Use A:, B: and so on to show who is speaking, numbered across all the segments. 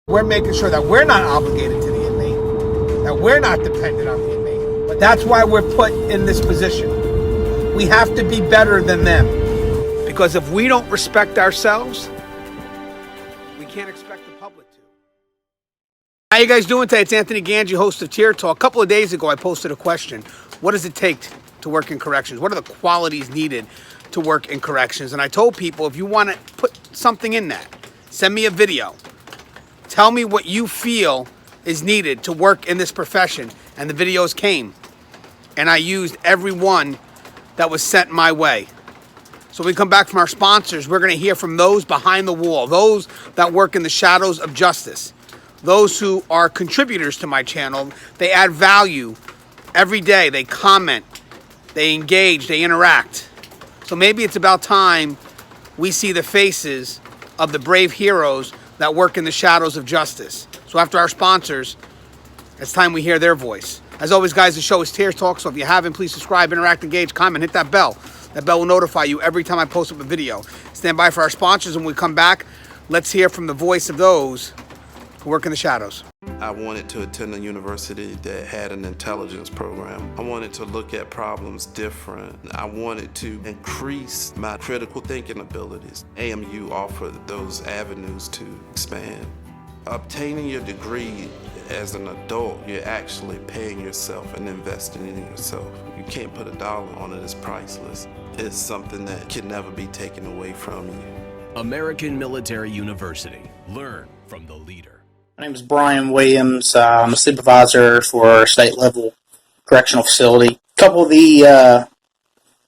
A: We're making sure that we're not obligated to the inmate, that we're not dependent on the inmate. But that's why we're put in this position. We have to be better than them. Because if we don't respect ourselves, we can't expect the public to. How you guys doing today? It's Anthony Gangi, host of Tier Talk. A couple of days ago, I posted a question. What does it take to work in corrections? What are the qualities needed to work in corrections? And I told people, if you want to put something in that, send me a video. Tell me what you feel is needed to work in this profession. And the videos came. And I used every one that was sent my way. So we come back from our sponsors, we're going to hear from those behind the wall, those that work in the shadows of justice, those who are contributors to my channel. They add value every day. They comment, they engage, they interact. So maybe it's about time we see the faces of the brave heroes that work in the shadows of justice. So after our sponsors, it's time we hear their voice. As always, guys, the show is Tier Talk, so if you haven't, please subscribe, interact, engage, comment, hit that bell. That bell will notify you every time I post up a video. Stand by for our sponsors, and when we come back, let's hear from the voice of those who work in the shadows.
B: I wanted to attend a university that had an intelligence program. I wanted to look at problems different. I wanted to increase my critical thinking abilities. AMU offered those avenues to expand. Obtaining your degree as an adult, you're actually paying yourself and investing in yourself. You can't put a dollar on it, it's priceless. It's something that can never be taken away from you.
C: American Military University. Learn from the leader.
D: My name is Brian Williams. I'm a supervisor for a state-level correctional facility. A couple of the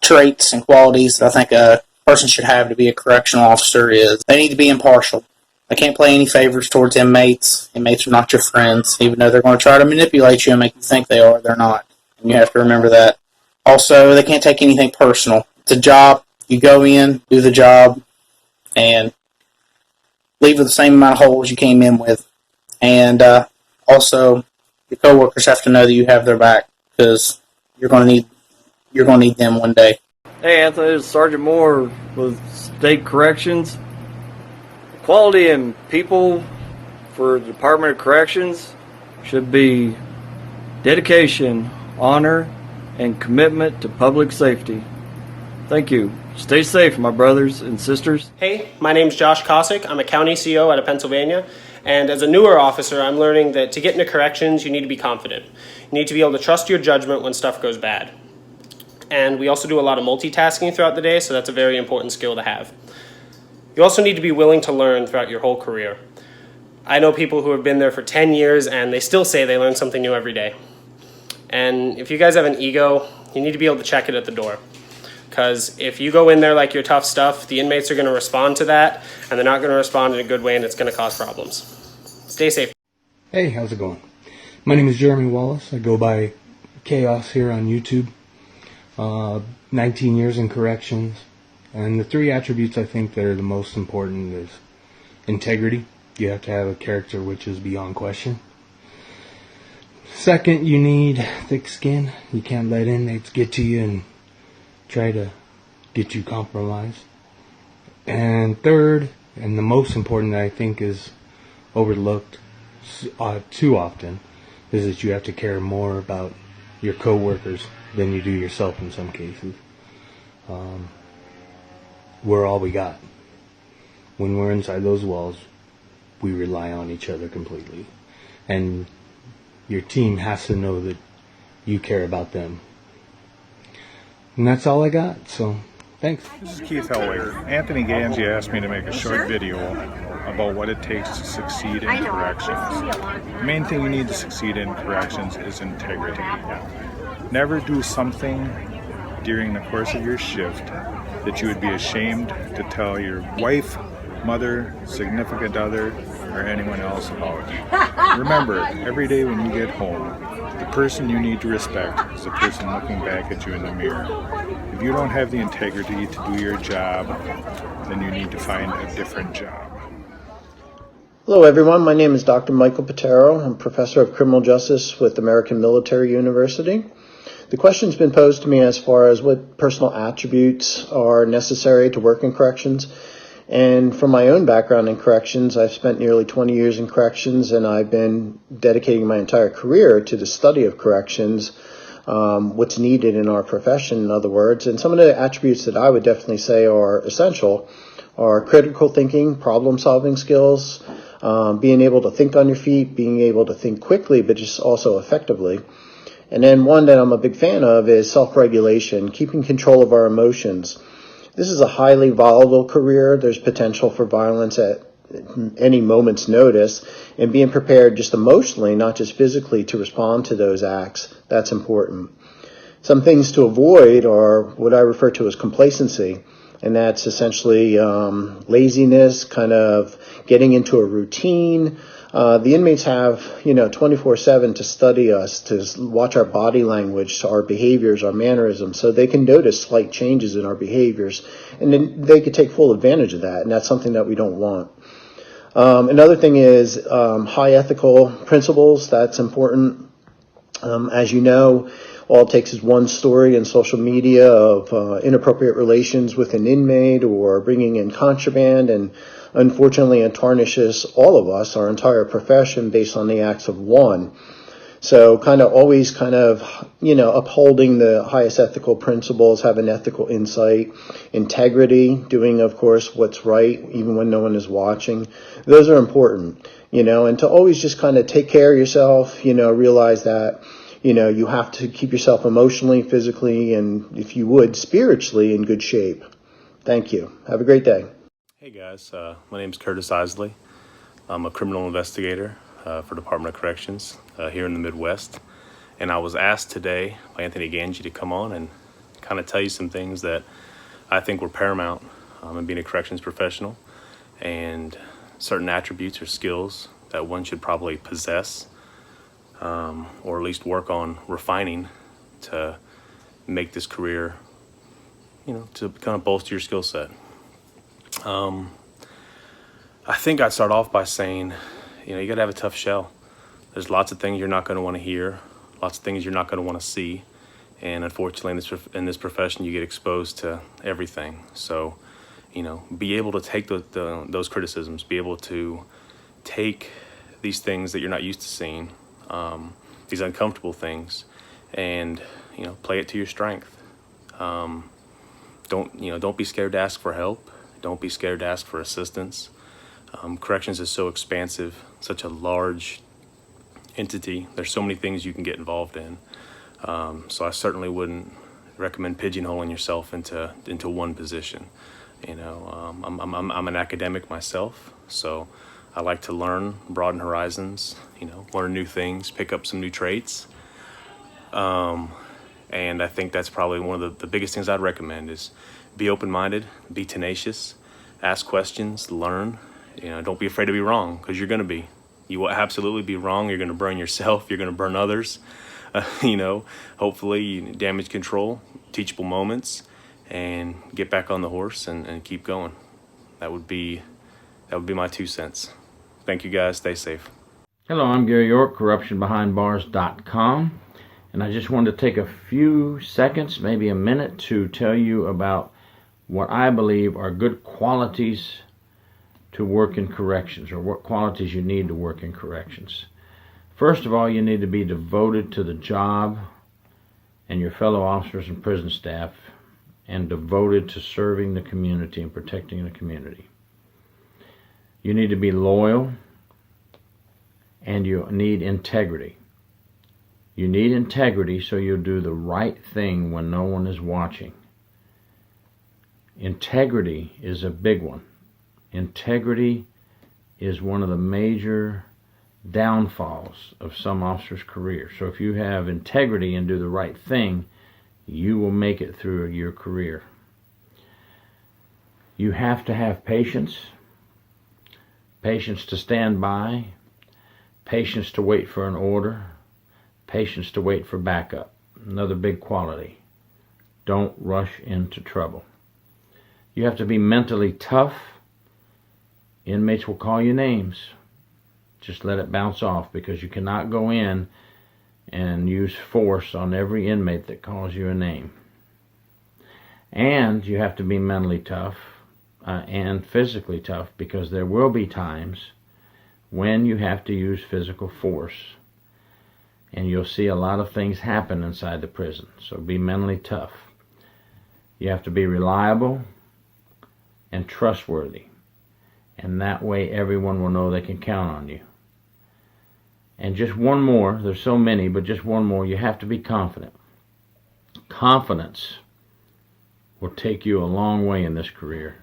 D: traits and qualities that I think a person should have to be a correctional officer is they need to be impartial. They can't play any favors towards inmates. Inmates are not your friends. Even though they're going to try to manipulate you and make you think they are, they're not. And you have to remember that. Also, they can't take anything personal. It's a job. You go in, do the job, and leave with the same amount of holes you came in with. And also, your coworkers have to know that you have their back because you're going to need them one day.
E: Hey, Anthony, this is Sergeant Moore with State Corrections. Quality in people for the Department of Corrections should be dedication, honor, and commitment to public safety. Thank you. Stay safe, my brothers and sisters.
F: Hey, my name's Josh Kosick. I'm a county CO out of Pennsylvania. And as a newer officer, I'm learning that to get into corrections, you need to be confident. You need to be able to trust your judgment when stuff goes bad. And we also do a lot of multitasking throughout the day, so that's a very important skill to have. You also need to be willing to learn throughout your whole career. I know people who have been there for 10 years and they still say they learn something new every day. And if you guys have an ego, you need to be able to check it at the door. Because if you go in there like you're tough stuff, the inmates are going to respond to that, and they're not going to respond in a good way, and it's going to cause problems. Stay safe.
G: Hey, how's it going? My name is Jeremy Wallace. I go by Chaos here on YouTube. 19 years in corrections. And the three attributes I think that are the most important is integrity. You have to have a character which is beyond question. Second, you need thick skin. You can't let inmates get to you and try to get you compromised. And third, and the most important that I think is overlooked too often, is that you have to care more about your co-workers than you do yourself in some cases. We're all we got. When we're inside those walls, we rely on each other completely. And your team has to know that you care about them. And that's all I got, so thanks.
H: This is Keith Hellwager. Anthony Gangi asked me to make a short video about what it takes to succeed in corrections. The main thing you need to succeed in corrections is integrity. Never do something during the course of your shift that you would be ashamed to tell your wife, mother, significant other, or anyone else about. Remember, every day when you get home, the person you need to respect is the person looking back at you in the mirror. If you don't have the integrity to do your job, then you need to find a different job.
I: Hello everyone, my name is Dr. Michael Patero. I'm Professor of Criminal Justice with American Military University. The question's been posed to me as far as what personal attributes are necessary to work in corrections. And from my own background in corrections, I've spent nearly 20 years in corrections, and I've been dedicating my entire career to the study of corrections, what's needed in our profession, in other words. And some of the attributes that I would definitely say are essential are critical thinking, problem-solving skills, being able to think on your feet, being able to think quickly, but just also effectively. And then one that I'm a big fan of is self-regulation, keeping control of our emotions. This is a highly volatile career. There's potential for violence at any moment's notice, and being prepared just emotionally, not just physically, to respond to those acts, that's important. Some things to avoid are what I refer to as complacency, and that's essentially laziness, kind of getting into a routine. The inmates have, 24/7 to study us, to watch our body language, our behaviors, our mannerisms, so they can notice slight changes in our behaviors, and then they could take full advantage of that, and that's something that we don't want. Another thing is high ethical principles. That's important. As you know, all it takes is one story in social media of inappropriate relations with an inmate or bringing in contraband, and unfortunately it tarnishes all of us, our entire profession, based on the acts of one. So always upholding the highest ethical principles, having ethical insight, integrity, doing, of course, what's right, even when no one is watching. Those are important, and to always just take care of yourself, realize that, you have to keep yourself emotionally, physically, and if you would, spiritually in good shape. Thank you. Have a great day.
J: Hey guys, my name is Curtis Isele. I'm a criminal investigator for Department of Corrections here in the Midwest. And I was asked today by Anthony Gangi to come on and tell you some things that I think were paramount in being a corrections professional, and certain attributes or skills that one should probably possess, or at least work on refining to make this career, to bolster your skill set. I think I'd start off by saying, you gotta have a tough shell. There's lots of things you're not gonna wanna hear, lots of things you're not gonna wanna see. And unfortunately in this profession, you get exposed to everything. So, be able to take those criticisms, be able to take these things that you're not used to seeing, these uncomfortable things, and, play it to your strength. Don't be scared to ask for help. Don't be scared to ask for assistance. Corrections is so expansive, such a large entity. There's so many things you can get involved in. So I certainly wouldn't recommend pigeonholing yourself into one position. I'm an academic myself, so I like to learn, broaden horizons, learn new things, pick up some new traits. And I think that's probably one of the biggest things I'd recommend is be open-minded, be tenacious, ask questions, learn. Don't be afraid to be wrong, because you're going to be. You will absolutely be wrong. You're going to burn yourself. You're going to burn others. Hopefully damage control, teachable moments, and get back on the horse and keep going. That would be my 2 cents. Thank you guys. Stay safe.
K: Hello, I'm Gary York, corruptionbehindbars.com. And I just wanted to take a few seconds, maybe a minute, to tell you about what I believe are good qualities to work in corrections, or what qualities you need to work in corrections. First of all, you need to be devoted to the job and your fellow officers and prison staff, and devoted to serving the community and protecting the community. You need to be loyal, and you need integrity. You need integrity so you'll do the right thing when no one is watching. Integrity is a big one. Integrity is one of the major downfalls of some officers' career. So if you have integrity and do the right thing, you will make it through your career. You have to have patience. Patience to stand by. Patience to wait for an order. Patience to wait for backup. Another big quality. Don't rush into trouble. You have to be mentally tough. Inmates will call you names. Just let it bounce off, because you cannot go in and use force on every inmate that calls you a name. And you have to be mentally tough and physically tough, because there will be times when you have to use physical force. And you'll see a lot of things happen inside the prison, so be mentally tough. You have to be reliable and trustworthy, and that way everyone will know they can count on you. And just one more, there's so many, but just one more, you have to be confident. Confidence will take you a long way in this career.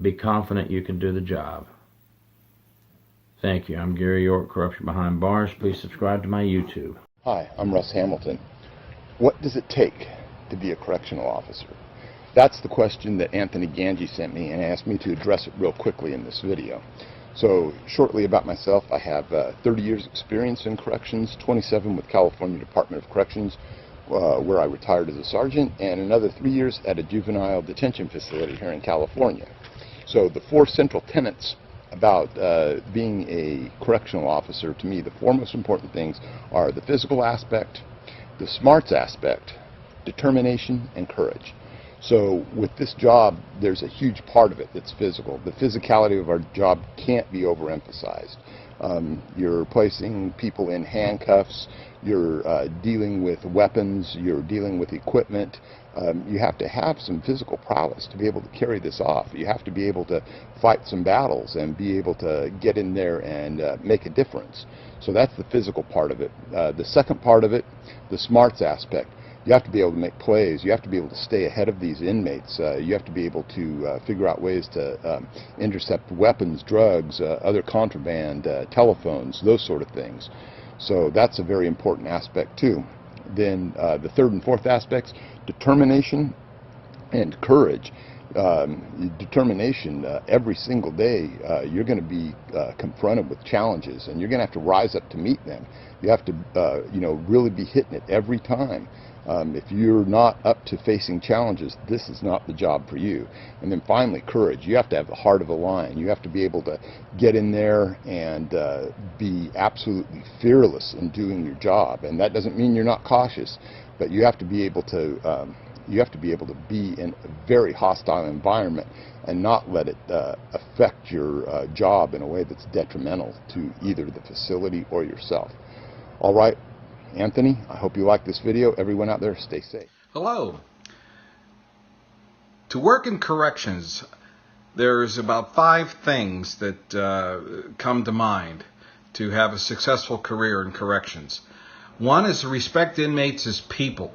K: Be confident you can do the job. Thank you. I'm Gary York, Corruption Behind Bars. Please subscribe to my YouTube.
L: Hi, I'm Russ Hamilton. What does it take to be a correctional officer? That's the question that Anthony Gangi sent me and asked me to address it real quickly in this video. So, shortly about myself, I have 30 years experience in corrections, 27 with California Department of Corrections, where I retired as a sergeant, and another 3 years at a juvenile detention facility here in California. So the four central tenets about being a correctional officer, to me, the four most important things are the physical aspect, the smarts aspect, determination, and courage. So with this job, there's a huge part of it that's physical. The physicality of our job can't be overemphasized. You're placing people in handcuffs, you're dealing with weapons, you're dealing with equipment. You have to have some physical prowess to be able to carry this off. You have to be able to fight some battles and be able to get in there and make a difference. So that's the physical part of it. The second part of it, the smarts aspect. You have to be able to make plays. You have to be able to stay ahead of these inmates. You have to be able to figure out ways to intercept weapons, drugs, other contraband, telephones, those sort of things. So that's a very important aspect too. Then the third and fourth aspects, determination and courage. Determination, every single day you're going to be confronted with challenges, and you're going to have to rise up to meet them. You have to really be hitting it every time. If you're not up to facing challenges, this is not the job for you. And then finally, courage. You have to have the heart of a lion. You have to be able to get in there and be absolutely fearless in doing your job. And that doesn't mean you're not cautious, but you have to be able to be in a very hostile environment and not let it affect your job in a way that's detrimental to either the facility or yourself. All right. Anthony, I hope you like this video. Everyone out there, stay safe.
M: Hello. To work in corrections, there's about 5 things that come to mind to have a successful career in corrections. One is to respect inmates as people.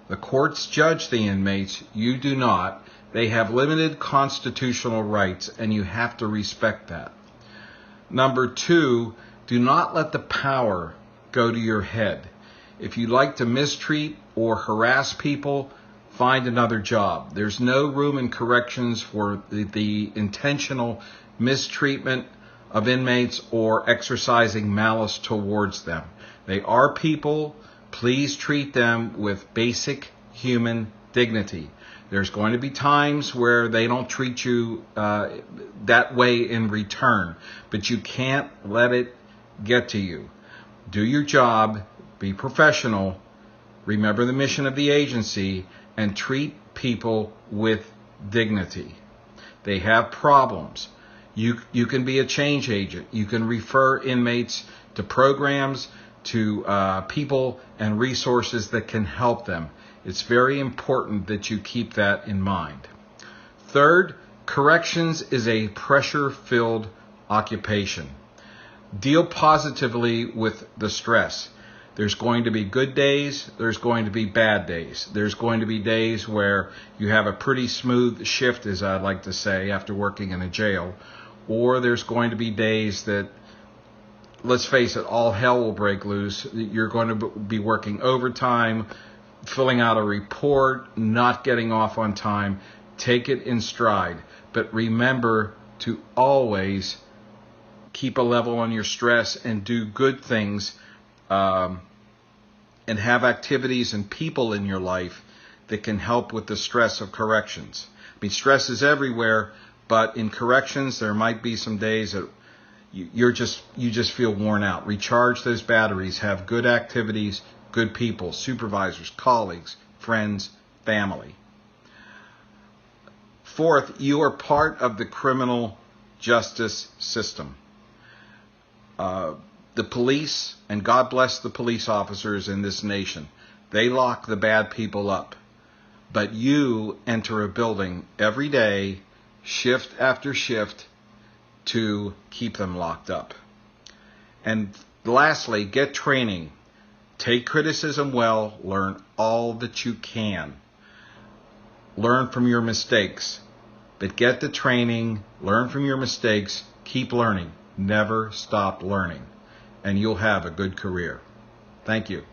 M: The courts judge the inmates. You do not. They have limited constitutional rights, and you have to respect that. Number 2, do not let the power go to your head. If you like to mistreat or harass people, find another job. There's no room in corrections for the intentional mistreatment of inmates or exercising malice towards them. They are people. Please treat them with basic human dignity. There's going to be times where they don't treat you that way in return, but you can't let it get to you. Do your job. Be professional, remember the mission of the agency, and treat people with dignity. They have problems. You can be a change agent. You can refer inmates to programs, to people and resources that can help them. It's very important that you keep that in mind. Third, corrections is a pressure-filled occupation. Deal positively with the stress. There's going to be good days, there's going to be bad days. There's going to be days where you have a pretty smooth shift, as I like to say, after working in a jail. Or there's going to be days that, let's face it, all hell will break loose. You're going to be working overtime, filling out a report, not getting off on time. Take it in stride. But remember to always keep a level on your stress and do good things, and have activities and people in your life that can help with the stress of corrections. I mean, stress is everywhere, but in corrections, there might be some days that you just feel worn out. Recharge those batteries. Have good activities, good people, supervisors, colleagues, friends, family. Fourth, you are part of the criminal justice system. The police, and God bless the police officers in this nation, they lock the bad people up. But you enter a building every day, shift after shift, to keep them locked up. And lastly, get training. Take criticism well, learn all that you can. Learn from your mistakes. But get the training, learn from your mistakes, keep learning. Never stop learning. And you'll have a good career. Thank you.